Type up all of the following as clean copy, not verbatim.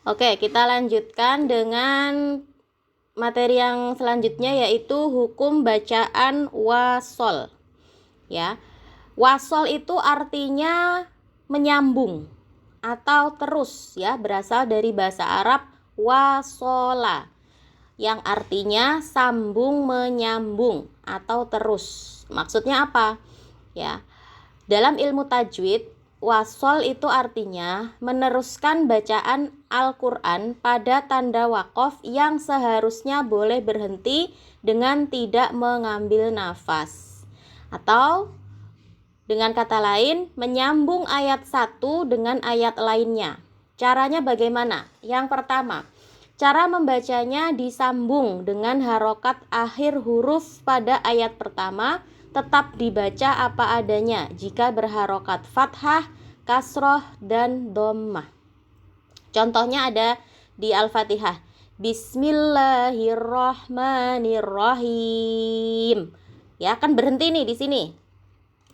Oke, kita lanjutkan dengan materi yang selanjutnya, yaitu hukum bacaan wasol. Ya, wasol itu artinya menyambung atau terus, ya, berasal dari bahasa Arab wasola, yang artinya sambung menyambung atau terus. Maksudnya apa? Ya, dalam ilmu tajwid, wasol itu artinya meneruskan bacaan Al-Quran pada tanda wakof yang seharusnya boleh berhenti dengan tidak mengambil nafas. Atau dengan kata lain, menyambung ayat satu dengan ayat lainnya. Caranya bagaimana? Yang pertama, cara membacanya disambung dengan harokat akhir huruf pada ayat pertama, tetap dibaca apa adanya jika berharokat fathah, kasroh, dan dhammah. Contohnya ada di Al-Fatihah. Bismillahirrahmanirrahim. Ya, kan berhenti nih di sini.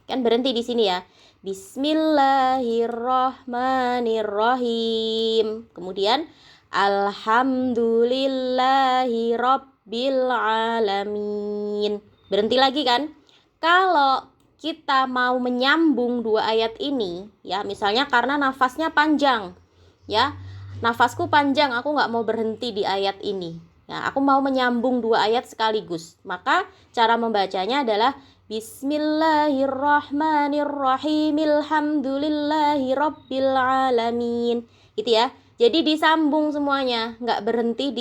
Kan berhenti di sini ya. Bismillahirrahmanirrahim. Kemudian alhamdulillahi rabbil alamin. Berhenti lagi kan? Kalau kita mau menyambung dua ayat ini, ya, misalnya karena nafasnya panjang, ya, nafasku panjang, aku nggak mau berhenti di ayat ini, ya, aku mau menyambung dua ayat sekaligus, maka cara membacanya adalah Bismillahirrahmanirrahim, alhamdulillahi rabbil alamin, gitu ya. Jadi disambung semuanya, nggak berhenti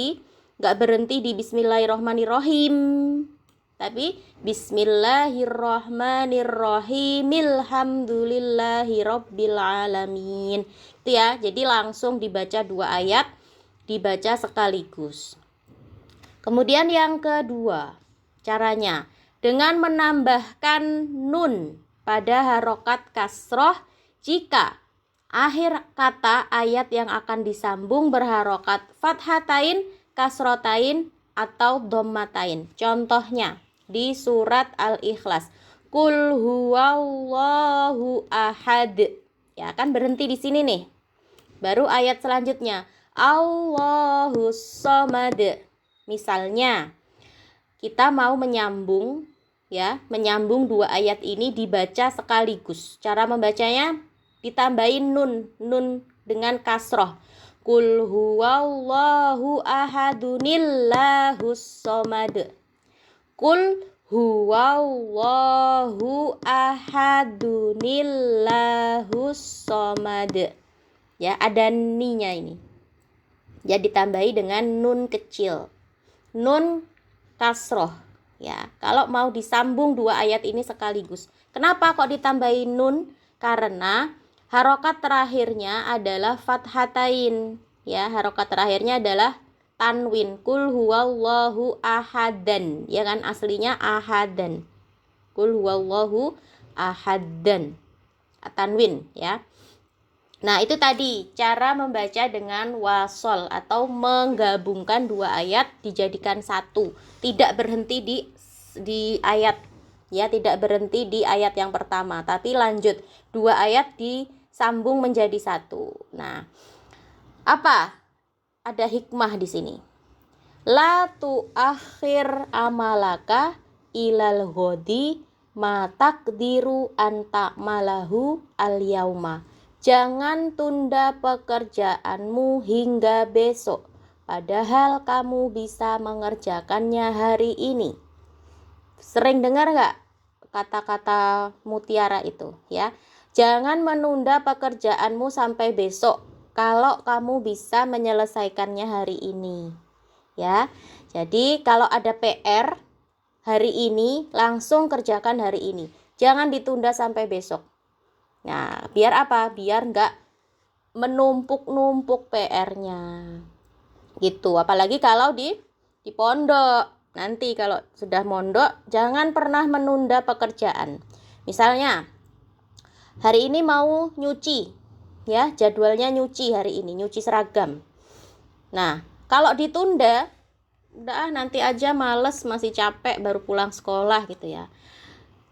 di Bismillahirrahmanirrahim, tapi Bismillahirrahmanirrahim, alhamdulillahi rabbil alamin. Itu ya, jadi langsung dibaca dua ayat, dibaca sekaligus. Kemudian yang kedua, caranya dengan menambahkan nun pada harokat kasroh jika akhir kata ayat yang akan disambung berharokat fathatain, kasrotain, atau dhammatain. Contohnya di surat Al-Ikhlas, Qul huwallahu ahad. Ya, kan berhenti di sini nih. Baru ayat selanjutnya, Allahus somad. Misalnya, kita mau menyambung, ya, menyambung dua ayat ini dibaca sekaligus. Cara membacanya ditambahin nun dengan kasroh. Qul huwallahu ahadunillahus somad. Qul huwallahu ahadunillahus somad. Ya, ada ninya ini. Ya, ditambahi dengan nun kecil. Nun kasroh. Ya, kalau mau disambung dua ayat ini sekaligus. Kenapa kok ditambahi nun? Karena harokat terakhirnya adalah fathatain. Ya, harokat terakhirnya adalah tanwin. Qul huwallahu ahadan. Ya kan, aslinya ahadan. Qul huwallahu ahadan. Tanwin, ya. Nah, itu tadi cara membaca dengan wasol atau menggabungkan dua ayat dijadikan satu. Tidak berhenti di ayat, ya, tidak berhenti di ayat yang pertama, tapi lanjut dua ayat disambung menjadi satu. Nah, apa? Ada hikmah di sini. La tuakhir amalaka ilal ghodi ma taqdiru anta malahu al yauma. Jangan tunda pekerjaanmu hingga besok, padahal kamu bisa mengerjakannya hari ini. Sering dengar nggak kata-kata mutiara itu, ya? Jangan menunda pekerjaanmu sampai besok kalau kamu bisa menyelesaikannya hari ini, ya. Jadi kalau ada PR hari ini, langsung kerjakan hari ini. Jangan ditunda sampai besok. Nah, biar apa? Biar nggak menumpuk-numpuk PR-nya. Gitu. Apalagi kalau di pondok. Nanti kalau sudah mondok, jangan pernah menunda pekerjaan. Misalnya, hari ini mau nyuci. Ya, jadwalnya nyuci hari ini, nyuci seragam. Nah, kalau ditunda, udah nanti aja, males, masih capek, baru pulang sekolah gitu ya.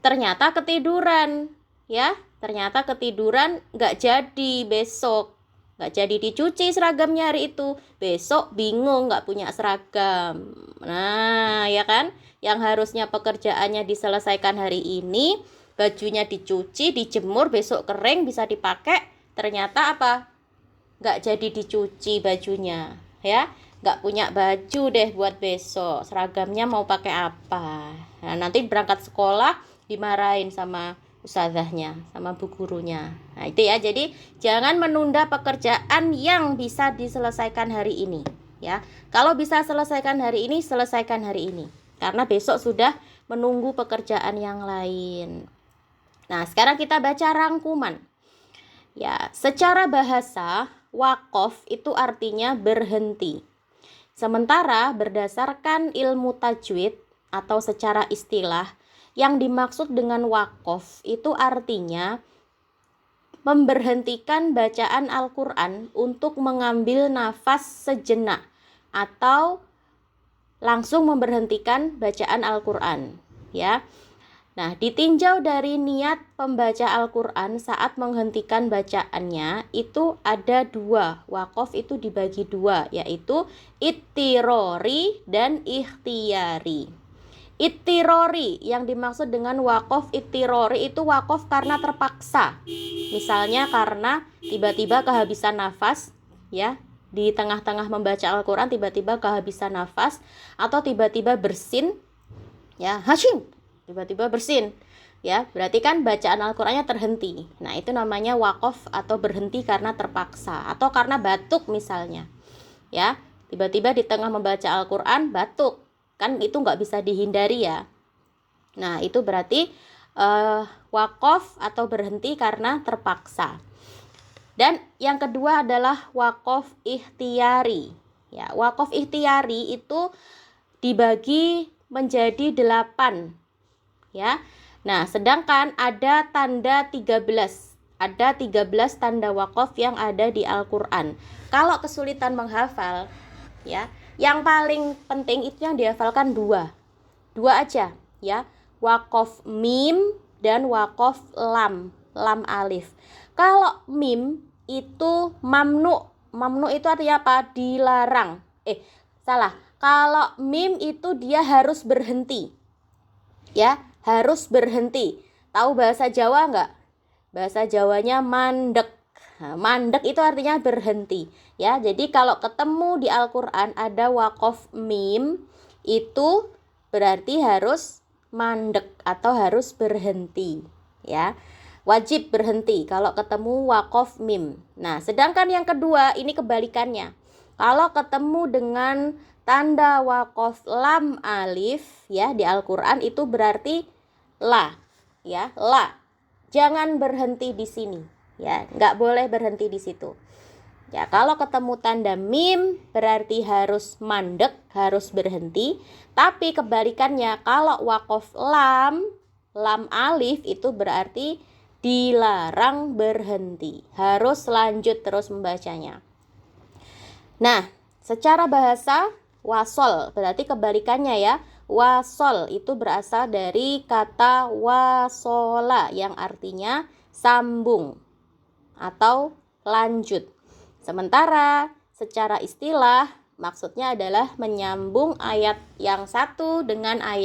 Ternyata ketiduran, ya. Ternyata ketiduran, nggak jadi besok. nggak jadi dicuci seragamnya hari itu. Besok bingung nggak punya seragam. Nah, ya kan? Yang harusnya pekerjaannya diselesaikan hari ini, bajunya dicuci, dijemur, besok kering bisa dipakai. Ternyata apa? Nggak jadi dicuci bajunya, ya. Nggak punya baju deh buat besok. Seragamnya mau pakai apa? Nah, nanti berangkat sekolah dimarahin sama ustazahnya, sama bu gurunya. Nah, itu ya. Jadi jangan menunda pekerjaan yang bisa diselesaikan hari ini, ya. Kalau bisa selesaikan hari ini, selesaikan hari ini. Karena besok sudah menunggu pekerjaan yang lain. Nah, sekarang kita baca rangkuman. Ya, secara bahasa, waqaf itu artinya berhenti. Sementara berdasarkan ilmu tajwid atau secara istilah, yang dimaksud dengan waqaf itu artinya memberhentikan bacaan Al-Quran untuk mengambil nafas sejenak atau langsung memberhentikan bacaan Al-Quran, ya. Nah, ditinjau dari niat pembaca Al-Quran saat menghentikan bacaannya itu ada dua. Waqaf itu dibagi dua, yaitu ittirori dan ikhtiyari. Ittirori, yang dimaksud dengan waqaf ittirori itu waqaf karena terpaksa. Misalnya karena tiba-tiba kehabisan nafas, ya, di tengah-tengah membaca Al-Quran tiba-tiba kehabisan nafas, atau tiba-tiba bersin, ya, hashim, tiba-tiba bersin, ya, berarti kan bacaan Al-Qurannya terhenti. Nah, itu namanya waqaf atau berhenti karena terpaksa, atau karena batuk misalnya, ya, tiba-tiba di tengah membaca Al-Quran batuk, kan itu nggak bisa dihindari ya. Nah, itu berarti waqaf atau berhenti karena terpaksa. Dan yang kedua adalah waqaf ikhtiyari. Ya, waqaf ikhtiyari itu dibagi menjadi 8. Ya. Nah, sedangkan ada tanda 13. Ada 13 tanda waqaf yang ada di Al-Quran. Kalau kesulitan menghafal, ya, yang paling penting itu yang dihafalkan dua aja, ya, waqaf mim dan waqaf lam alif. Kalau mim itu mamnu itu artinya apa? Dilarang. Salah. Kalau mim itu dia harus berhenti, ya, harus berhenti. Tahu bahasa Jawa nggak? Bahasa Jawanya mandek. Nah, mandek itu artinya berhenti, ya. Jadi kalau ketemu di Al-Quran ada waqaf mim, itu berarti harus mandek atau harus berhenti, ya. Wajib berhenti kalau ketemu waqaf mim. Nah, sedangkan yang kedua ini kebalikannya. Kalau ketemu dengan tanda waqaf lam alif, ya, di Al-Quran itu berarti la, ya, la. Jangan berhenti di sini. Ya, nggak boleh berhenti di situ. Ya, kalau ketemu tanda mim berarti harus mandek, harus berhenti. Tapi kebalikannya, kalau waqaf lam alif itu berarti dilarang berhenti, harus lanjut terus membacanya. Nah, secara bahasa wasol berarti kebalikannya ya. Wasol itu berasal dari kata wasola yang artinya sambung atau lanjut. Sementara secara istilah maksudnya adalah menyambung ayat yang satu dengan ayat